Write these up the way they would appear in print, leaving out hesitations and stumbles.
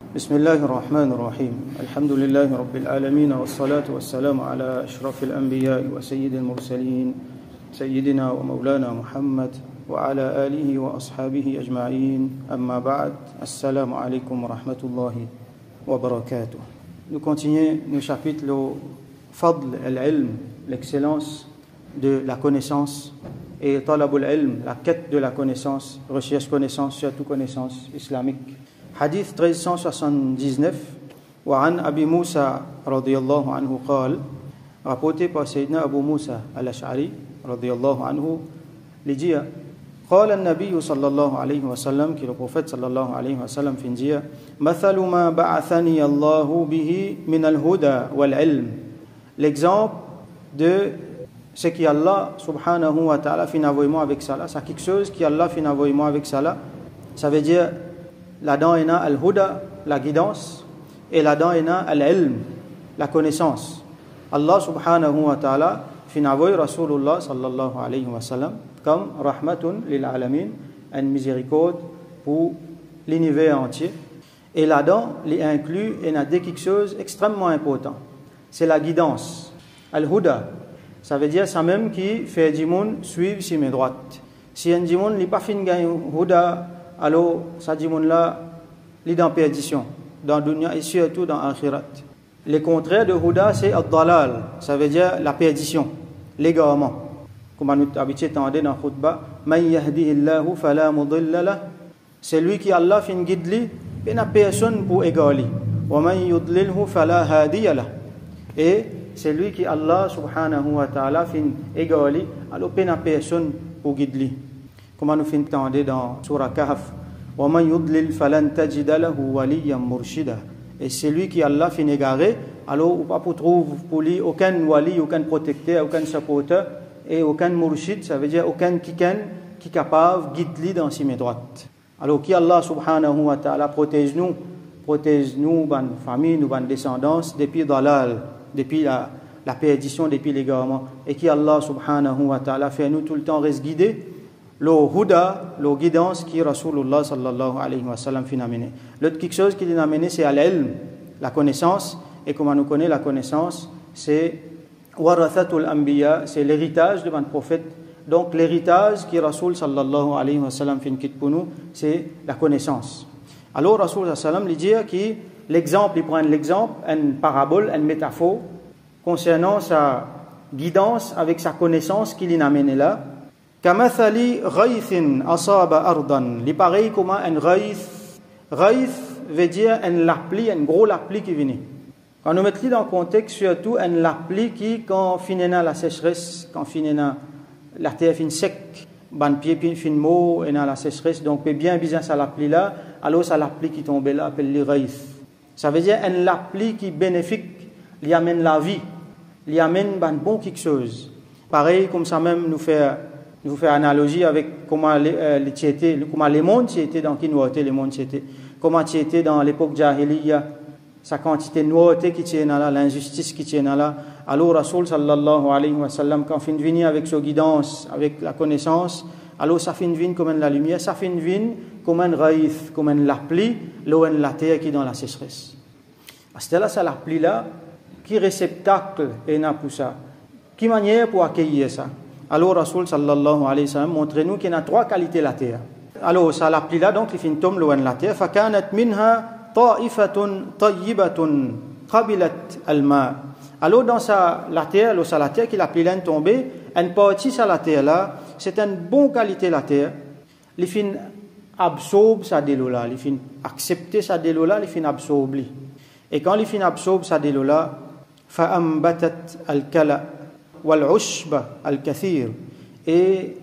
بسم الله الرحمن الرحيم الحمد لله رب العالمين والصلاة والسلام على أشرف الأنبياء وسيد المرسلين سيدنا ومولانا محمد وعلى آله وأصحابه أجمعين أما بعد السلام عليكم ورحمة الله وبركاته. Nous continuons nos chapitres le Fadl al-Ilm, l'excellence de la connaissance, et Talab al-Ilm, la quête de la connaissance, recherche connaissance, surtout connaissance islamique. Hadith 1379 وعن أبي موسى رضي الله عنه قال, rapporté par Sayyidina Abu Musa al-Ash'ari رضي الله عنه, il dit قال النبي صلى الله عليه وسلم, qui est le prophète صلى الله عليه وسلم في dire مثل ما بعثني الله به من الهدى والعلم, l'exemple de ce qui Allah subhanahu wa ta'ala fin envoyé moi avec ça là, c'est quelque chose qui Allah fin envoyé moi avec ça là, ça veut dire là-dedans il y a al-huda, la guidance, et là-dedans il y a al-ilm, la connaissance. Allah subhanahu wa ta'ala fin envoyé Rasulullah sallallahu alayhi wa sallam comme rahmatun lil alamin, une miséricorde pour l'univers entier. Et là-dedans, il inclut et il y a quelque chose d'extrêmement important, c'est la guidance. Al-huda, ça veut dire ça même qui fait du monde suivre si mes droites. Si un monde n'est pas fin gagner huda, alors ça dit monde là, il est dans perdition, dans dunya et surtout dans akhirat. Le contraire de huda, c'est ad-dalal, ça veut dire la perdition, l'égarement. Comme nous habitué tendez dans khutba, man yahdihillahu fala mudilla lah, c'est lui qui Allah fin guide lui, il n'y a personne pour égarer. Wa man yudlilhu fala hadiya lah, et c'est lui qui Allah subhanahu wa ta'ala fin égarer, alors il n'y a personne pour guider lui. Comme nous fin tendez dans Surah Kahf, wa man yudlil falan tajida lahu waliyan murshida, et c'est lui qui Allah fin égarer, alors ou pas pour trouver pour lui aucun wali, aucun protecteur, aucun supporter et aucun murshid, ça veut dire aucun qui est capable de guider dans ses mains droites. Alors qui Allah subhanahu wa ta'ala protège nous, ban famille, nous ban descendance depuis dalal, depuis la perdition, depuis l'égarement, et qui Allah subhanahu wa ta'ala fait nous tout le temps reste guidés, le huda, la guidance qui Rasulullah sallallahu alayhi wa sallam fin amené. L'autre quelque chose qui l'a amené, c'est al-ilm, la connaissance, et comme on nous connaît la connaissance, c'est warathatul anbiya, c'est l'héritage de mon prophète. Donc l'héritage qui Rasul sallallahu alayhi wa sallam fin quitte pour nous, c'est la connaissance. Alors Rasul sallallahu alayhi wa sallam lui dit que l'exemple, il prend l'exemple, une parabole, une métaphore concernant sa guidance avec sa connaissance qu'il a amené là. Kamathali ghaythin asaba ardan, il pareil comme un ghayth. Ghayth veut dire une lapli, un gros lapli qui vient. Quand nous mettons dans le contexte, surtout une lapli qui, quand finina la sécheresse, quand finina la terre fin sec, ban pied fin mot et dans la sécheresse, donc peut bien bizarre ça l'appli là, alors ça l'appli qui tombe là appelle le raïf. Ça veut dire un l'appli qui bénéfique, il amène la vie, il amène ban bon quelque chose. Pareil comme ça même nous fait analogie avec comment comment les mondes étaient dans qui nous étaient les mondes étaient, comment c'était dans l'époque jahiliya, sa quantité de nouveauté qui tient là, l'injustice qui tient là. Alors Rasul sallallahu alayhi wa sallam, quand fin venir avec sa guidance, avec la connaissance, alors ça fin venir comme la lumière, ça fin venir comme un raïf, comme un lapli, l'eau en la terre qui est dans la sécheresse. À ce là, ça lapli là, qui réceptacle est là pour ça, qui manière pour accueillir ça. Alors Rasul sallallahu alayhi wa sallam montre-nous qu'il y a trois qualités la terre. Alors ça lapli là, donc il fin tombe l'eau en la terre, fakanat minha ta'ifatun tayyibatun qabilat al-ma. Alors dans la terre qui la pleine tombée, une partie de la terre là, c'est une bonne qualité la terre. Il fin absorbe sa délo là, il fin accepter sa délo là, il fin absorber. Et quand il fin absorbe sa délo là, fa ambatat al-kala wal ushba al-kathir, et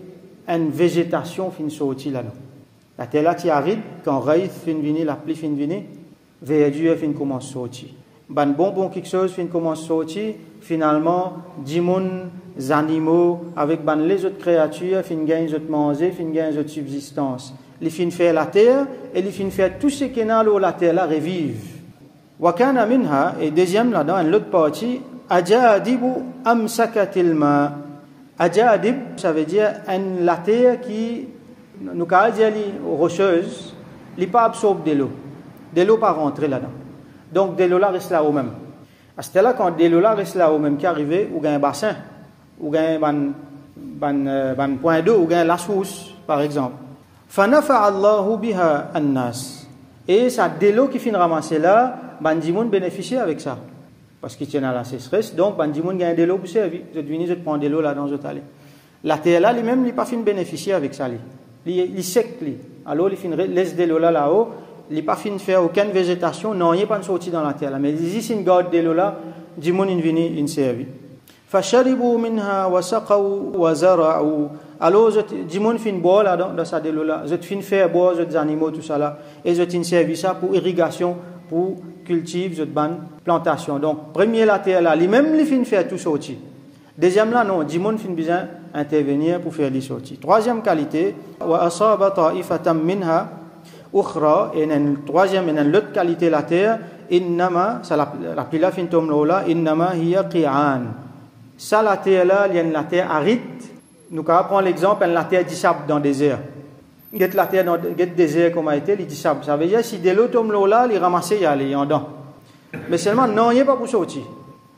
une végétation fin sorti là. La terre là qui aride quand raïf fin venir, la pluie fin venir, verdure fin commence sortir. Ban bon quelque chose fin commence sortir, finalement 10 animaux avec ban les autres créatures fin gagnent les autres manger, fin gagnent les autres subsistance. Les fin faire la terre et les fin faire tout ce qui est dans la terre là revive. Wa kana minha, et deuxième là dans l'autre partie, ajadibu amsakatil ma. Ajadib, ça veut dire la terre qui nous avons dit rocheuse, il n'est pas absorbé de l'eau. de l'eau pas rentrer là-dedans. Donc de l'eau là reste là au même. À ce là quand de l'eau là reste là au même qui arrivé ou un bassin ou un point d'eau ou un la source par exemple. Fa nafa'a Allahu biha an-nas. Et ça de l'eau qui finit ramasser là, bandimoun bénéficie avec ça. Parce qu'il tient à la sécheresse, donc bandimoun gagne de l'eau pour servir. Je viens je prends de l'eau là dans je aller. La terre là lui-même il pas fin bénéficier avec ça lui. Il sec lui. Alors il fin laisse de l'eau là-haut. Il pas fin faire aucune végétation, non, il pas sorti dans la terre là, mais ici une garde de l'eau là, du monde il vient in servi. Fasharibu minha wa saqaw wa zara'u. Alors du monde fin boire là dans ça de l'eau là, je fin faire boire les animaux tout ça là et je tin servi ça pour irrigation, pour cultive, je ban plantation. Donc premier la terre là, lui-même il fin faire tout sorti. Deuxième là non, du monde fin besoin intervenir pour faire les sorties. Troisième qualité, wa asaba ta'ifatan minha ukhra, et une troisième et une autre qualité la terre, innama ça la pila fin tom là innama hiya qi'an. Ça la terre là, il y a la terre aride. Nous prendre l'exemple la terre du sable dans le désert. Get la terre dans le désert comme a été, il dit sable. Ça veut dire si de l'eau tombe là, il ramasse y aller en dedans. Mais seulement non, il n'y a pas pour sortir.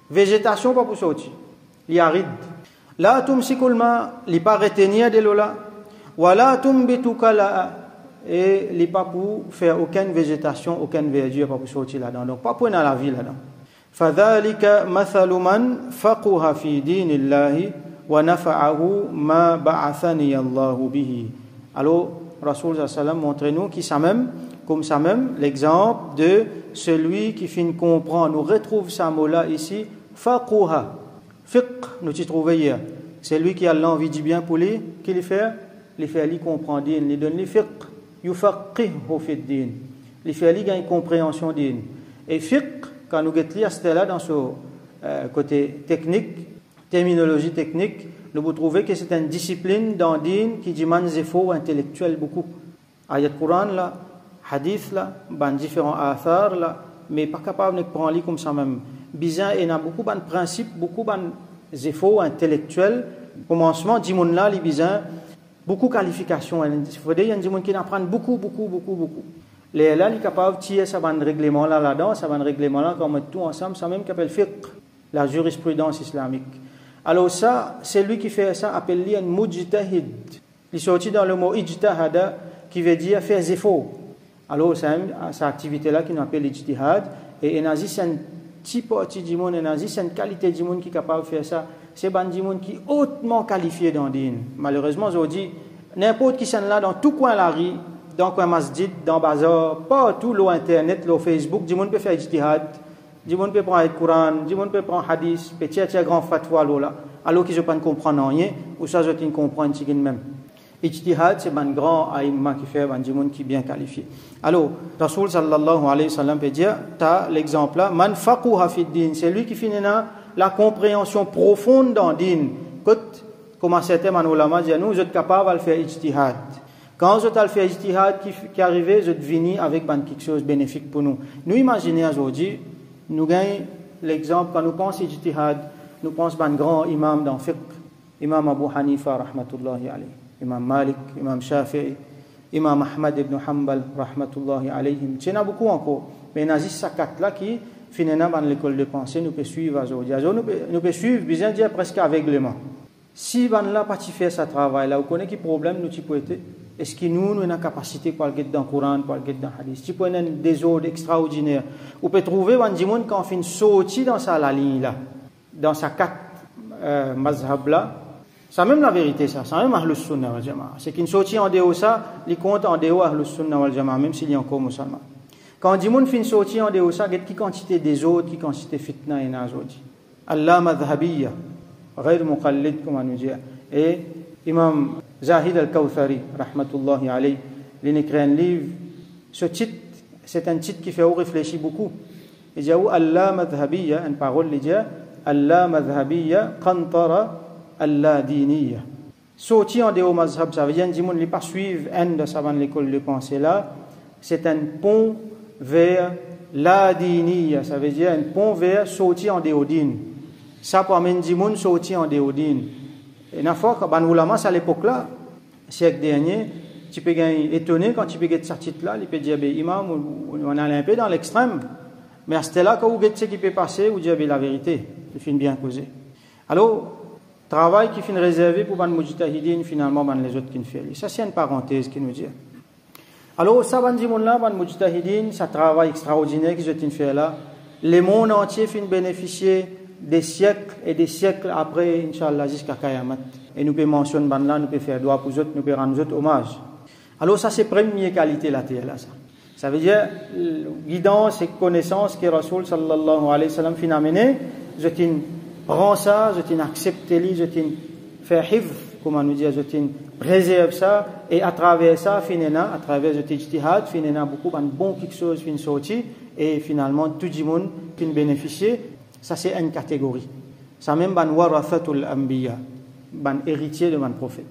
Végétation pas pour sortir. Il est aride. La tumsikul ma, il pas retenir de l'eau là. Wala tumbituka la, et il pas pour faire aucune végétation, aucune verdure pas pour sortir là-dedans. Donc pas pour dans la vie là-dedans. Fadhalika mathalu man faqaha fi dinillahi wa nafa'ahu ma ba'athani Allahu bihi. Alors Rasul sallallahu alayhi wa sallam montre-nous qui ça même comme ça même l'exemple de celui qui fin comprend. Nous retrouve ça mot là ici faqaha. Fiqh, nous t'y trouvons hier. C'est lui qui a l'envie du bien pour lui, qui le fait, lui comprendre, lui donne le fiqh, yufaqihu fi din. Il fait lui gagne compréhension din. Et fiqh, quand nous guettons à ce là dans ce côté technique, terminologie technique, nous vous trouvez que c'est une discipline dans din qui demande des efforts intellectuels beaucoup. Ayat Quran là, hadith là, ban différents athar là, mais pas capable de prendre comme ça même. Bizarre, il y a beaucoup de principes, beaucoup d'efforts intellectuels. Commencement, du monde là, les bizarres, beaucoup de qualifications. Il faut dire, il y a des gens qui apprennent beaucoup. Les là, ils sont capables de tirer ça règlement là-dedans, ça règlement là, quand on met tout ensemble, ça même qu'appelle fiqh, la jurisprudence islamique. Alors ça, c'est lui qui fait ça, appelle lui un mujtahid. Il est sorti dans le mot ijtahada, qui veut dire faire des efforts. Alors, c'est cette activité-là qui nous appelle l'ijtihad, et il y a un petit parti du monde, c'est une qualité du monde qui est capable de faire ça. C'est un du monde qui est hautement qualifié dans le din. Malheureusement, aujourd'hui, n'importe qui sont là dans tout coin de la rue, dans le coin masjid, dans le bazar, partout, l'internet, le Facebook, du monde peut faire ijtihad, du monde peut prendre le Coran, du monde peut prendre hadith, peut tirer grand fatwa là, alors qu'ils ne peuvent pas comprendre rien, ou ça, je ne comprends pas même. Ijtihad, c'est un grand aïmma qui fait un monde qui est bien qualifié. Alors, Rasul sallallahu alayhi wa sallam peut dire, tu as l'exemple là, man faqaha fi din, c'est lui qui finit la compréhension profonde dans din. Comme certains ulama disent, nous, vous êtes capable de faire ijtihad. Quand vous êtes fait ijtihad qui arrive, vous êtes venu avec quelque chose de bénéfique pour nous. Nous imaginez aujourd'hui, nous gagnons l'exemple, quand nous pensons ijtihad, nous pensons à un grand imam dans le fiqh, imam Abu Hanifa, rahmatullahi alayhi. Imam Malik, Imam Shafi'i, Imam Ahmad ibn Hanbal, rahmatullahi alayhim. Il y en a beaucoup encore. Mais il y a juste ces quatre-là qui, finalement, dans l'école de pensée, nous pouvons suivre aujourd'hui. Nous pouvons suivre, bien dire, presque aveuglément. Si on n'a pas fait ce travail-là, vous connaissez quel problème nous pouvons être? Est-ce que nous avons la capacité pour aller dans le Coran, pour aller dans le Hadith? Si vous avez des ordres extraordinaires, vous pouvez trouver un monde qui a fait sortir dans sa ligne-là, dans sa quatre mazhab-là. C'est même la vérité, ça. C'est même Ahlus Sunnah wal Jama'a. C'est qu'une sortie en dehors ça, il compte en dehors Ahlus Sunnah wal Jama'a, même s'il y a encore musulman. Quand on dit qu'on fait une sortie en dehors ça, il y a qui quantité des autres, qui quantité fitna et nazodi. Allah madhabiyya, ghayr muqallid, comme on nous dit. Et Imam Zahid al-Kawthari, rahmatullahi alayhi, il a écrit un livre. Ce titre, c'est un titre qui fait réfléchir beaucoup. Il dit Allah madhabiyya, une parole, il dit Allah madhabiyya, qantara Allah diniya. Sorti en dehors mazhab, ça veut dire que les gens pas suivre un de savant l'école de pensée là, c'est un pont vers la diniya, ça veut dire un pont vers sorti en dehors din. Ça pour amener des gens sorti en dehors din. Et n'a fois que ban ulama à l'époque là, siècle dernier, tu peux gagner étonné quand tu peux gagner ce titre là, il peut dire ben imam on est un peu dans l'extrême, mais à ce là quand vous ce qui peut passer, vous dire ben la vérité, il finit bien causé. Alors travail qui finit réservé pour ban mujtahidin finalement ban les autres qui ne fait. Ça c'est une parenthèse qui nous dit. Alors ça ban dimon là ban mujtahidin, ça travail extraordinaire qu'ils ont fait là, le monde entier finit bénéficier des siècles et des siècles après inchallah jusqu'à Kayamat. Et nous pouvons mentionner ban là, nous pouvons faire droit pour eux, nous pouvons rendre eux hommage. Alors ça c'est première qualité la terre là ça. Ça veut dire guidance et connaissance que Rasoul sallallahu alayhi wa sallam fin amené, je prends ça, je accepte les, je fais hifz, comment nous dire, je préserve ça et à travers ça finena, à travers le ijtihad finena beaucoup de bon quelque chose fin sorti et finalement tout le monde fin bénéficier. Ça c'est une catégorie. Ça même ban warathatul anbiya, ban héritier de mon prophète.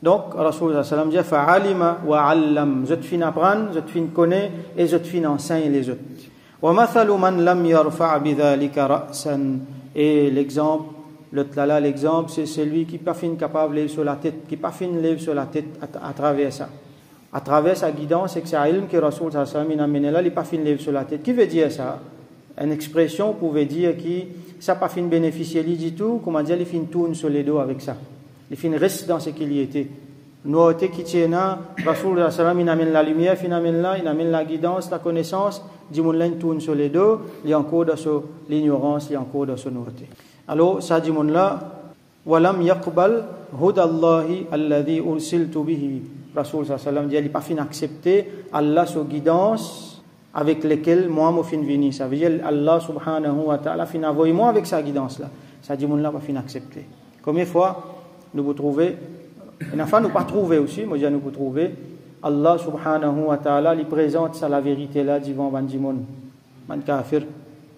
Donc, Rasoul sallallahu alayhi wa sallam dit fa'alima wa 'allam, je te fin apprendre, je te fin connaître et je te fin enseigner les autres. Wa mathalu man lam yarfa' bidhalika ra'san, et l'exemple, l'exemple c'est celui qui pas fin capable de lever sur la tête, qui pas fin lever sur la tête à travers ça. À travers sa guidance et que sa ilm que Rasoul sallallahu alayhi wa sallam a mené là, il pas fin lever sur la tête. Qui veut dire ça? Une expression pouvait dire qui ça pas fin bénéficier du tout, comment dire, il fin tourne sur les dos avec ça. Il fin reste dans ce qu'il y était. Nous qui tiena Rasoul sallam il amène la lumière, il amène là, il amène la guidance, la connaissance, dit mon là tourne sur les dos, il est encore dans l'ignorance, il est encore dans son nouveauté. Alors ça dit mon là walam yaqbal hudallahi alladhi ursiltu bihi. Rasoul sallam dit il pas fin accepter Allah sa guidance avec lesquels moi me fin venir. Ça veut dire Allah subhanahu wa ta'ala fin envoyer moi avec sa guidance là. Ça dit mon là pas fin accepter. Combien de fois nous vous trouvez, et enfin nous pas trouver aussi, moi je nous vous trouver, Allah subhanahu wa ta'ala lui présente ça la vérité là devant bandimon, man kafir,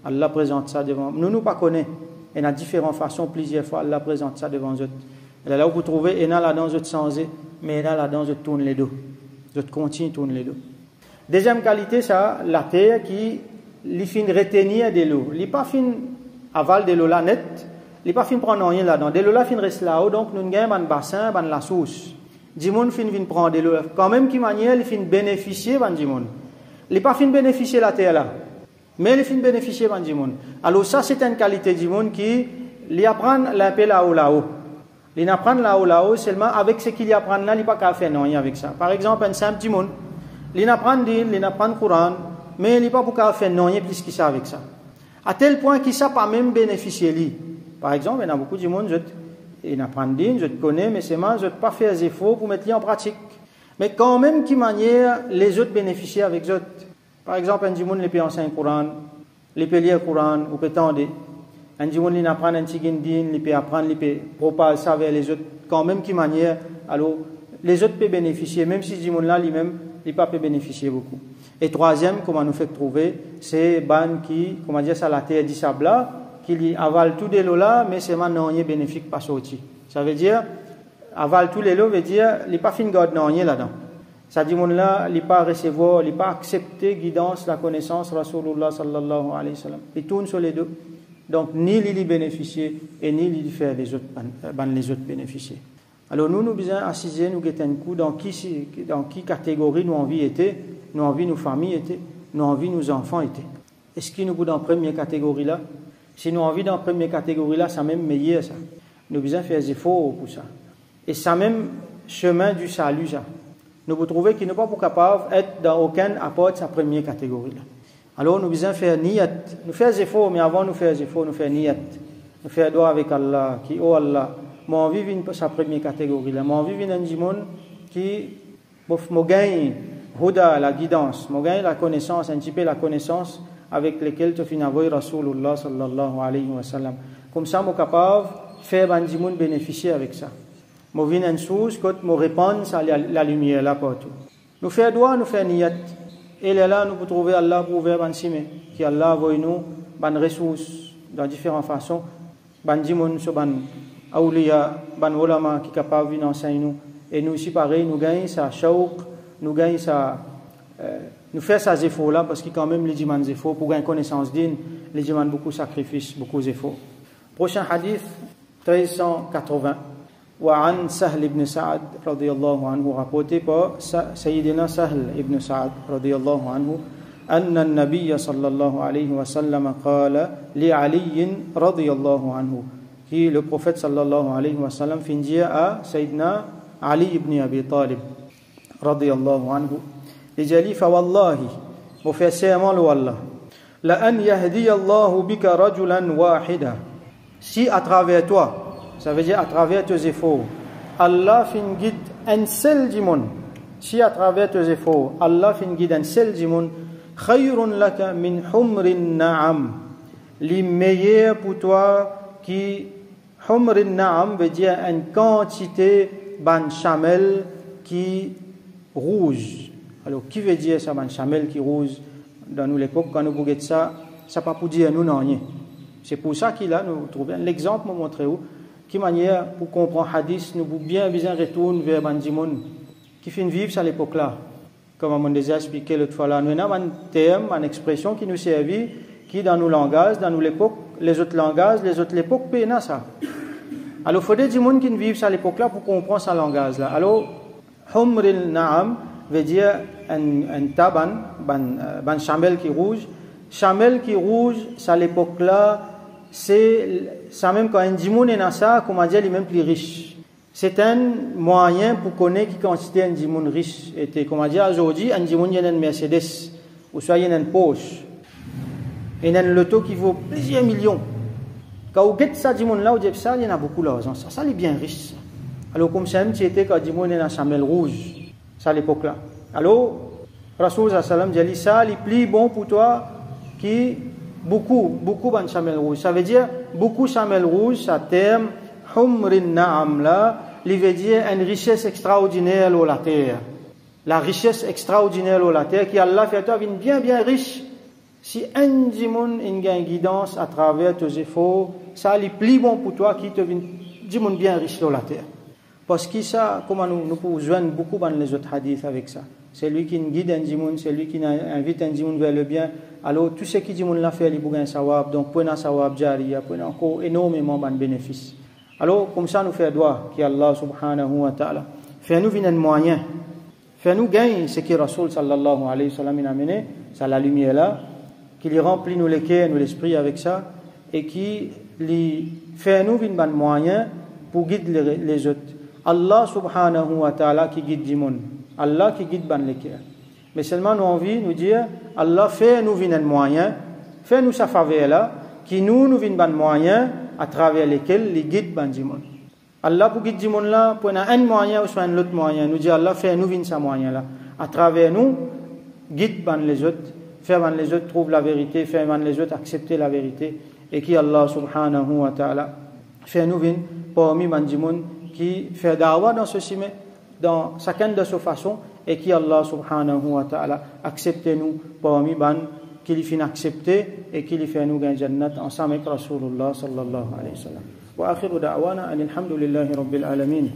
Allah présente ça devant, nous pas connaît, et dans différentes façons, plusieurs fois Allah présente ça devant eux. Et là où vous trouvez, et là dans eux sans mais là dans eux tourne les dos, eux continue tourne les dos. Deuxième qualité ça, la terre qui lui fin retenir de l'eau, lui pas fin aval de l'eau là net. Il pas fin prendre rien là-dedans. De l'eau là fin reste là-haut, donc nous gagnons un bassin, ban la source. Dimoun fin prendre de l'eau. Quand même qui manière il fin bénéficier ban dimoun. Il pas fin bénéficier la terre là. Mais il fin bénéficier ban dimoun. Alors ça c'est une qualité dimoun qui lui apprend un peu là-haut. Il apprend là-haut seulement avec ce qu'il apprend là, il pas qu'à faire non rien avec ça. Par exemple un simple dimoun, il apprend le Coran, mais il pas pour qu'à faire non rien plus que ça avec ça. À tel point qu'il ça pas même bénéficier lui. Par exemple, il y a beaucoup de monde, ils apprennent, je te connais, mais c'est mal, je ne pas faire des efforts pour mettre les en pratique. Mais quand même, qui manière les autres bénéficient avec eux. Par exemple, un monde les peut enseigner le Coran, les peut lire le Coran, ou peut tendre. Un monde les apprend un petit guindine, les peut apprendre, les peut propager ça vers les autres. Quand même, qui manière, alors, les autres peuvent bénéficier, même si ce monde-là, lui-même, il pas peut bénéficier beaucoup. Et troisième, comment nous fait trouver, c'est ban qui, comment dire ça, la terre du sable là, qui avale tous les lots là, mais c'est maintenant rien bénéfique pas sorti. Ça veut dire, avale tous les lots veut dire, il n'est pas fin garde non rien là-dedans. Ça dit mon là, il n'est pas recevoir, il n'est pas accepter guidance, la connaissance, Rasulullah sallallahu alayhi wa sallam. Il tourne sur les deux. Donc, ni lui bénéficier, et ni lui faire les autres bénéficier. Alors, nous besoin assiser, nous guetter un coup dans qui catégorie nous envie était, nous envie nos familles étaient, nous envie nos enfants étaient. Est-ce qu'il nous goûte dans la première catégorie là? Si nous envie dans la première catégorie là, ça même meilleur ça. Nous besoin faire des efforts pour ça. Et ça même chemin du salut ça. Nous vous trouvez qu'il n'est pas capable d'être dans aucun apport de sa première catégorie là. Alors nous besoin faire niyat. Nous faire des efforts, mais avant nous faire des efforts, nous faire niyat. Nous faire droit avec Allah, qui oh Allah, moi envie vient sa première catégorie là. Moi envie vient un monde qui me gagne huda la guidance, me gagne la connaissance, un petit peu la connaissance avec lesquels tu finis avec Rasulullah sallallahu alayhi wa sallam. Comme ça, je suis capable de faire des gens bénéficier avec ça. Je viens une source, quand je réponds à la lumière là partout. Nous faisons droit, nous faisons niyat. Et là, nous pouvons trouver Allah pour ouvrir ban sime, qui Allah voit nous ban ressources dans différentes façons. Ban dimon so ban awliya, ban ulama qui capable de nous enseigner nous. Et nous aussi pareil, nous gagnons ça shawq, nous gagnons ça. Nous faisons ces efforts-là parce que quand même les demandent des efforts pour gagner connaissance digne, les demandent beaucoup de sacrifices, beaucoup d'efforts. Prochain hadith, 1380. وعن سهل بن سعد رضي الله عنه rapporté par سيدنا سهل بن سعد رضي الله عنه أن النبي صلى الله عليه وسلم قال لعلي رضي الله عنه qui le prophète sallallahu alayhi wa sallam fit dire à Sayyidina Ali ibn Abi Talib radiyallahu anhu il dit fa wallahi mon frère serment le wallah la an yahdi Allah bika rajulan wahida si à travers toi ça veut dire à travers tes efforts Allah fin guide un seul dimon si à travers tes efforts Allah fin guide un seul dimon khayrun laka min humrin na'am li meilleur pour toi qui humrin na'am veut dire une quantité ban chamel qui rouge. Alors qui veut dire ça ban chamel qui rouge dans nous l'époque quand nous bouguez ça pas pour dire nous non rien. C'est pour ça qu'il a nous trouver l'exemple me montrer où qui manière pour comprendre hadith nous bien retourne vers ban dimon qui fin vivre à l'époque là. Comme on déjà expliqué l'autre fois là, nous avons un terme, une expression qui nous servit qui dans nos langages, dans nous l'époque, les autres langages, les autres l'époque, pena ça. Alors, il faut des gens qui vivent à l'époque là pour comprendre ce langage là. Alors, humril na'am veut dire un taban, ban chamel qui rouge. Chamel qui rouge, à l'époque là, c'est ça même quand un dimoun est dans ça, comment dire, il est même plus riche. C'est un moyen pour connaître qui quantité un dimoun riche était. Comment dire, aujourd'hui, un dimoun il y a une Mercedes, ou soit il y a une Porsche. Il y a un loto qui vaut plusieurs millions. Quand vous guettez ça, dimoun là, vous dites ça, il y en a beaucoup d'argent. Ça, il est bien riche. Alors, comme ça, c'était quand dimoun est dans chamel rouge, ça à l'époque là. Alors, Rasoul sallam dit ça, il est plus bon pour toi qui beaucoup de chamel rouge. Ça veut dire beaucoup de chamel rouge, ça terme humrin na'am là. Il veut dire une richesse extraordinaire sur la terre. La richesse extraordinaire sur la terre qui Allah fait toi bien riche. Si un dimoun une guidance à travers tes efforts, ça est plus bon pour toi qui te dimoun bien riche sur la terre. Parce que ça, comment nous pouvons joindre beaucoup dans les autres hadiths avec ça. C'est lui qui guide un dimoun, c'est lui qui invite un dimoun vers le bien. Alors tout ce qui dimoun l'a fait, il peut gagner sawab. Donc pour un sawab jariya, pour encore énormément de bénéfices. Alors, comme ça, nous faisons droit, qui Allah subhanahu wa ta'ala. Fais-nous venir un moyen. Fais-nous gagner ce que Rasoul sallallahu alayhi wa sallam a amené, c'est la lumière là, qui lui remplit nous les cœurs, nous l'esprit avec ça, et qui lui fait nous venir un moyen pour guider les autres. Allah subhanahu wa ta'ala qui guide du monde. Allah qui guide les cœurs. Mais seulement nous envie nous dire, Allah fait nous venir un moyen, fait nous sa faveur là, qui nous venir un moyen, à travers lesquels les guides ban du monde. Allah pour guider du monde là, pour un moyen ou soit un autre moyen, nous dit Allah fait nous venir ce moyen là. À travers nous, guide ban les autres, faire ban les autres trouver la vérité, faire ban les autres accepter la vérité, et qui Allah subhanahu wa ta'ala fait nous venir parmi ban du monde qui fait da'wah dans ceci, mais dans chacune de ses façons, et qui Allah subhanahu wa ta'ala accepte nous parmi ban qui les fait accepter et qui les fait nous gagner jannat ensemble avec Rasulullah sallallahu alayhi wa sallam. Wa akhiru da'wana alhamdulillahi rabbil alamin.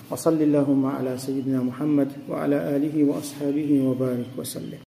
Wa sallallahu ala sayyidina Muhammad wa ala alihi wa ashabihi wa barik wa sallim.